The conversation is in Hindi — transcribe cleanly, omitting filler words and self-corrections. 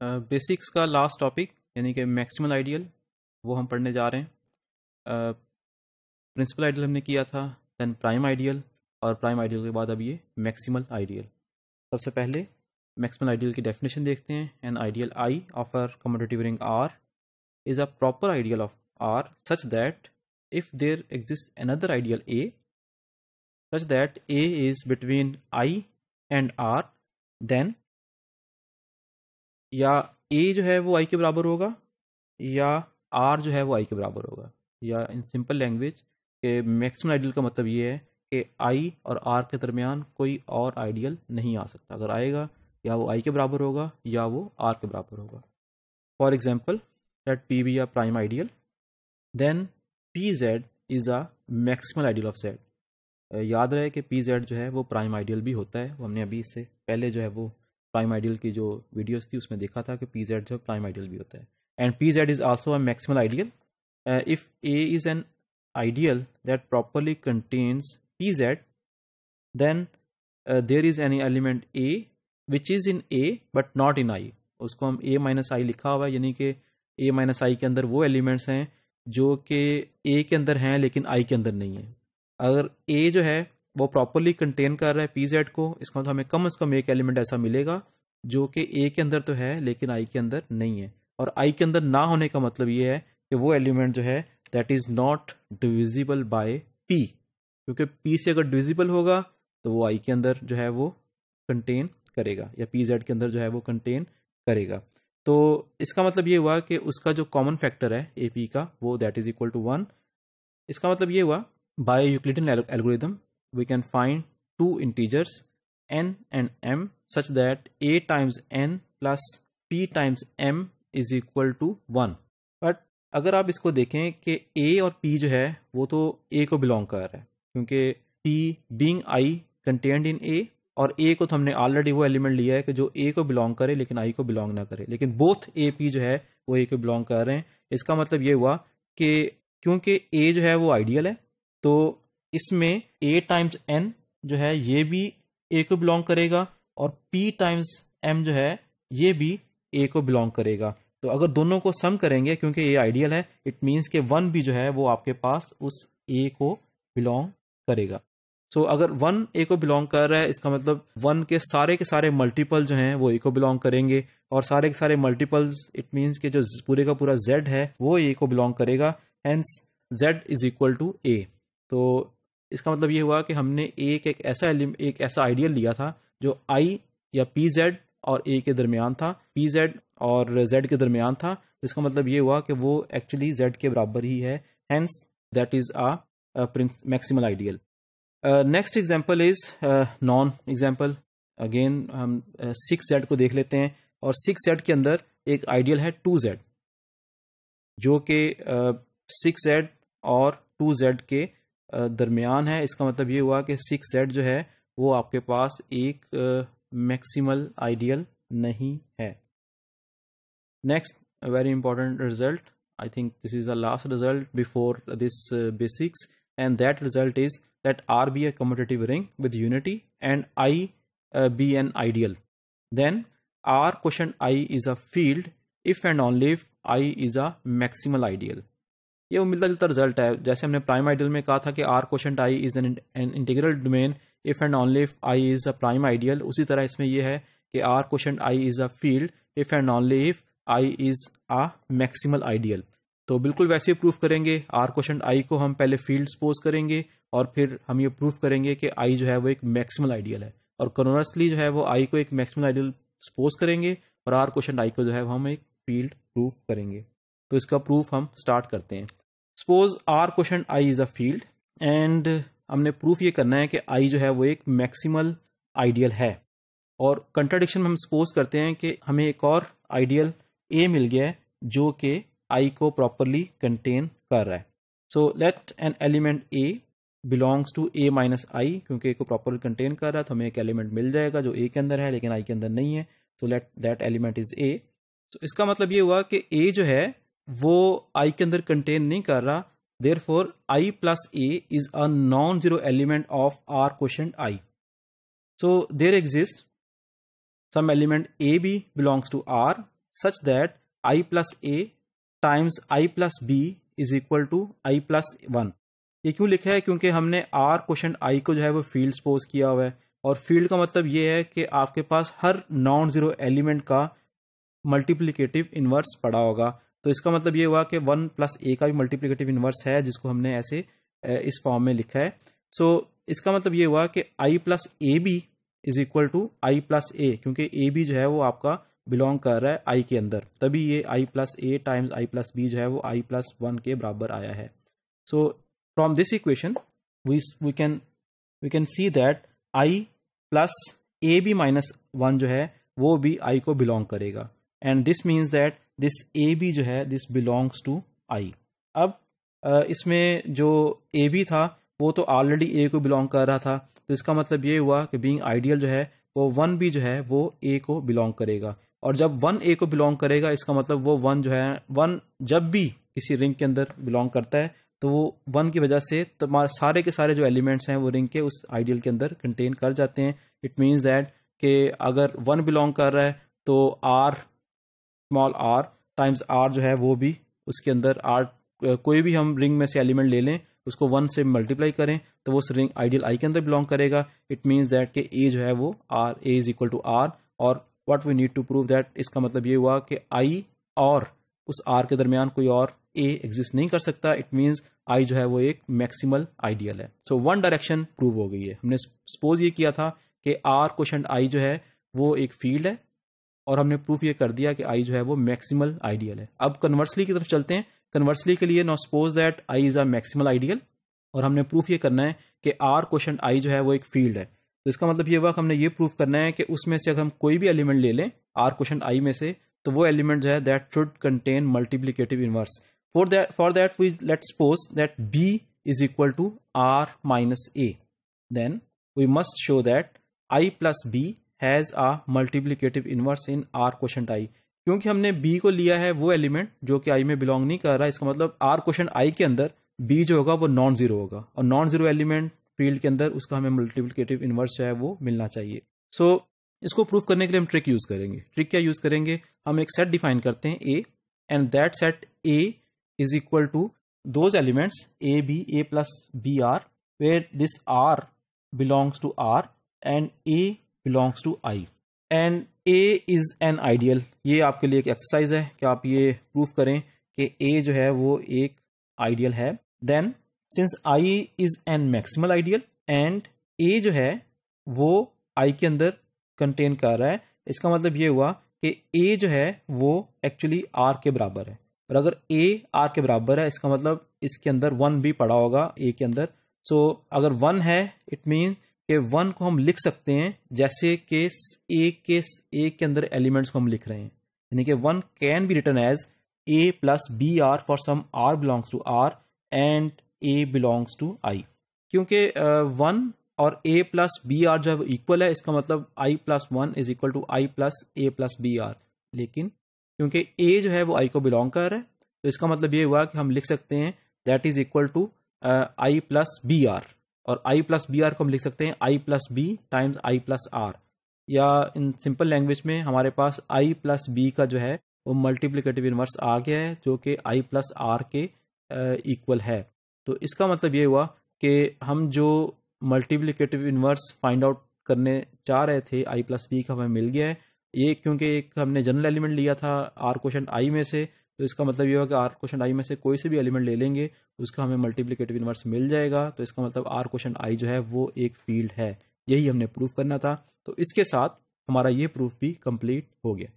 बेसिक्स का लास्ट टॉपिक यानी कि मैक्सिमल आइडियल वो हम पढ़ने जा रहे हैं। प्रिंसिपल आइडियल हमने किया था, देन प्राइम आइडियल, और प्राइम आइडियल के बाद अब ये मैक्सिमल आइडियल। सबसे पहले मैक्सिमल आइडियल की डेफिनेशन देखते हैं। An ideal I of a commutative ring R is a proper ideal of R such that if there exists another ideal A such that A is between I and R, then या A जो है वो I के बराबर होगा या R जो है वो I के बराबर होगा। या इन सिंपल लैंग्वेज के मैक्सिमम आइडियल का मतलब ये है कि I और R के दरमियान कोई और आइडियल नहीं आ सकता। अगर आएगा या वो I के बराबर होगा या वो R के बराबर होगा। For example, that P be a prime ideal, then PZ is a maximal ideal of Z। याद रहे कि PZ जो है वो प्राइम आइडियल भी होता है। वो हमने अभी इससे पहले जो है वो प्राइम आइडियल की जो वीडियोस थी उसमें देखा था कि PZ जो प्राइम आइडियल भी होता है। And PZ is also a maximal ideal if A is an ideal that properly contains PZ, then there is any element A which is in A but not in I। उसको हम A minus I लिखा हुआ है, यानी कि A माइनस आई के अंदर वो एलिमेंट्स हैं जो कि A के अंदर हैं लेकिन I के अंदर नहीं है। अगर A जो है वो प्रॉपरली कंटेन कर रहा है PZ को, इसका मतलब हमें कम से कम एक एलिमेंट ऐसा मिलेगा जो कि A के अंदर तो है लेकिन I के अंदर नहीं है। और I के अंदर ना होने का मतलब ये है कि वो एलिमेंट जो है that is not divisible by P, क्योंकि P से अगर डिविजिबल होगा तो वो I के अंदर जो है वो कंटेन करेगा या PZ के अंदर जो है वो कंटेन करेगा। तो इसका मतलब ये हुआ कि उसका जो कॉमन फैक्टर है AP का वो दैट इज इक्वल टू 1। इसका मतलब ये हुआ by Euclidean algorithm we can find two integers n and m such that a times n plus p times m is equal to 1। But अगर आप इसको देखें कि a और p जो है वो तो a को बिलोंग कर रहा है, क्योंकि p being I contained in a, और A को तो हमने ऑलरेडी वो एलिमेंट लिया है कि जो A को बिलोंग करे लेकिन I को बिलोंग ना करे, लेकिन बोथ A P जो है वो A को बिलोंग कर रहे हैं। इसका मतलब ये हुआ कि क्योंकि A जो है वो आइडियल है तो इसमें A टाइम्स N जो है ये भी A को बिलोंग करेगा और P टाइम्स M जो है ये भी A को बिलोंग करेगा। तो अगर दोनों को सम करेंगे, क्योंकि A आइडियल है, इट मीन्स कि 1 भी जो है वो आपके पास उस A को बिलोंग करेगा। सो अगर 1 A को बिलोंग कर रहा है इसका मतलब 1 के सारे मल्टीपल जो हैं वो A को बिलोंग करेंगे, और सारे के सारे मल्टीपल्स इट मीन्स कि जो पूरे का पूरा Z है वो A को बिलोंग करेगा। Hence Z is equal to A। तो इसका मतलब ये हुआ कि हमने एक ऐसा आइडियल लिया था जो I या PZ और A के दरमियान था, PZ और Z के दरमियान था। इसका मतलब ये हुआ कि वो एक्चुअली Z के बराबर ही है। Hence that is a maximal ideal. Next example is non example. Again हम 6Z को देख लेते हैं, और 6Z के अंदर एक आइडियल है 2Z जो कि 6Z और 2Z के दरमियान है। इसका मतलब ये हुआ कि 6Z जो है वो आपके पास एक मैक्सिमल आइडियल नहीं है। Next very important result, I think this is the last result before this basics, and that result is that R be a commutative ring with unity and I be an ideal, then R quotient I is a field if and only if I is a maximal ideal। ये वो मिलता जुलता रिजल्ट है। जैसे हमने प्राइम आइडियल में कहा था कि R quotient I is an integral domain if and only if I is a prime ideal, उसी तरह इसमें ये है कि R quotient I is a field if and only if I is a maximal ideal। तो बिल्कुल वैसे ही प्रूफ करेंगे। आर क्वेश्चन आई को हम पहले फील्ड सपोज करेंगे और फिर हम ये प्रूफ करेंगे कि आई जो है वो एक मैक्सिमल आइडियल है, और कन्वर्सली जो है वो आई को एक मैक्सिमल आइडियल सपोज करेंगे और आर क्वेश्चन आई को जो है वो हम एक फील्ड प्रूफ करेंगे। तो इसका प्रूफ हम स्टार्ट करते हैं। Suppose R quotient I is a field, and हमने प्रूफ ये करना है कि आई जो है वो एक मैक्सिमल आइडियल है, और कंट्राडिक्शन में हम सपोज करते हैं कि हमें एक और आइडियल ए मिल गया है जो कि I को प्रॉपरली कंटेन कर रहा है। So let an element A belongs to A minus I, क्योंकि A को प्रॉपरली कंटेन कर रहा है तो हमें एक एलिमेंट मिल जाएगा जो A के अंदर है लेकिन I के अंदर नहीं है। So let that element is A। तो इसका मतलब ये हुआ कि A जो है वो I के अंदर कंटेन नहीं कर रहा, therefore I plus A is a non zero element of R quotient I। So there exist some element AB belongs to R such that I plus A times I plus B is equal to I plus 1। ये क्यों लिखा है? क्योंकि हमने आर क्वेश्चन आई को जो है वो फील्ड सपोज किया हुआ है, और फील्ड का मतलब ये है कि आपके पास हर नॉन जीरो एलिमेंट का मल्टीप्लिकेटिव इनवर्स पड़ा होगा। तो इसका मतलब ये हुआ कि 1 प्लस ए का भी मल्टीप्लिकेटिव इनवर्स है, जिसको हमने ऐसे इस फॉर्म में लिखा है। सो इसका मतलब ये हुआ कि I plus A B is equal to I plus A, क्योंकि ए बी जो है वो आपका बिलोंग कर रहा है आई के अंदर, तभी ये I plus A times I plus B जो है वो आई प्लस 1 के बराबर आया है। So from this equation we can see that I plus A B minus 1 जो है वो भी आई को बिलोंग करेगा, and this means that this A B जो है दिस बिलोंग्स टू आई। अब इसमें जो ए बी था वो तो ऑलरेडी ए को बिलोंग कर रहा था, तो इसका मतलब ये हुआ कि बीइंग आइडियल जो है वो 1 भी जो है वो ए को बिलोंग करेगा, और जब 1 ए को बिलोंग करेगा इसका मतलब वो 1 जो है 1 जब भी किसी रिंग के अंदर बिलोंग करता है तो वो 1 की वजह से तुम्हारे सारे के सारे जो एलिमेंट्स हैं वो रिंग के उस आइडियल के अंदर कंटेन कर जाते हैं। इट मीन्स दैट कि अगर 1 बिलोंग कर रहा है तो R small R times R जो है वो भी उसके अंदर आर, कोई भी हम रिंग में से एलिमेंट ले लें उसको 1 से मल्टीप्लाई करें तो वो उस रिंग आइडियल आई के अंदर बिलोंग करेगा। इट मीन्स दैट कि ए जो है वो R, A is equal to R, और what we need to prove that, इसका मतलब ये हुआ कि आई और उस आर के दरमियान कोई और ए एग्जिस्ट नहीं कर सकता। इट मीन्स आई जो है वो एक मैक्सिमल आइडियल है। सो वन डायरेक्शन प्रूव हो गई है। हमने सपोज ये किया था कि आर क्वोशंट आई जो है वो एक फील्ड है, और हमने प्रूफ ये कर दिया कि आई जो है वो मैक्सिमल आइडियल है। अब कन्वर्सली की तरफ चलते हैं। कन्वर्सली के लिए now suppose that I is a maximal ideal, और हमने प्रूफ ये करना है कि आर क्वोशंट आई जो है वो एक फील्ड है। तो इसका मतलब ये हुआ कि हमने ये प्रूफ करना है कि उसमें से अगर हम कोई भी एलिमेंट ले लें आर क्वोशंट आई में से, तो वो एलिमेंट जो है that should contain multiplicative inverse. For that we let suppose that B is equal to R minus A, then we must show that I plus B has a multiplicative inverse in R quotient I. क्योंकि हमने बी को लिया है वो एलिमेंट जो कि आई में बिलोंग नहीं कर रहा, इसका मतलब आर क्वोशंट आई के अंदर बी जो होगा वो नॉन जीरो होगा, और नॉन जीरो एलिमेंट फील्ड के अंदर उसका हमें मल्टीप्लिकेटिव इनवर्स जो है वो मिलना चाहिए। सो इसको प्रूफ करने के लिए हम ट्रिक यूज करेंगे। ट्रिक क्या यूज करेंगे? हम एक सेट डिफाइन करते हैं A, and that set A is equal to those elements A B, A plus B R, where this R belongs to R and A belongs to I, and A is an ideal. ये आपके लिए एक एक्सरसाइज है कि आप ये प्रूफ करें कि ए जो है वो एक आइडियल है। Then since I is an maximal ideal and A जो है वो आई के अंदर कंटेन कर रहा है, इसका मतलब ये हुआ कि ए जो है वो एक्चुअली आर के बराबर है, और अगर ए आर के बराबर है इसका मतलब इसके अंदर 1 भी पड़ा होगा ए के अंदर। सो अगर 1 है इट मीन कि 1 को हम लिख सकते हैं जैसे कि ए के अंदर एलिमेंट्स को हम लिख रहे हैं, यानी कि 1 can be written as a plus B r for some r belongs to R and A belongs to I. क्योंकि 1 और ए प्लस बी आर जब इक्वल है इसका मतलब I plus 1 is equal to I plus a plus B r, लेकिन क्योंकि ए जो है वो आई को बिलोंग कर रहा है तो इसका मतलब ये हुआ कि हम लिख सकते हैं that is equal to I plus B R, और आई प्लस बी आर को हम लिख सकते हैं I plus b times I plus r, या इन सिंपल लैंग्वेज में हमारे पास आई प्लस बी का जो है वो मल्टीप्लिकेटिव इनवर्स आ गया है जो कि आई प्लस आर के इक्वल है। तो इसका मतलब ये हुआ कि हम जो मल्टीप्लिकेटिव इनवर्स फाइंड आउट करने चाह रहे थे आई प्लस बी का हमें मिल गया है। ये क्योंकि एक हमने जनरल एलिमेंट लिया था आर क्वोशंट आई में से, तो इसका मतलब ये होगा कि आर क्वोशंट आई में से कोई से भी एलिमेंट ले लेंगे उसका हमें मल्टीप्लिकेटिव इनवर्स मिल जाएगा। तो इसका मतलब आर क्वोशंट आई जो है वो एक फील्ड है। यही हमने प्रूफ करना था। तो इसके साथ हमारा ये प्रूफ भी कंप्लीट हो गया।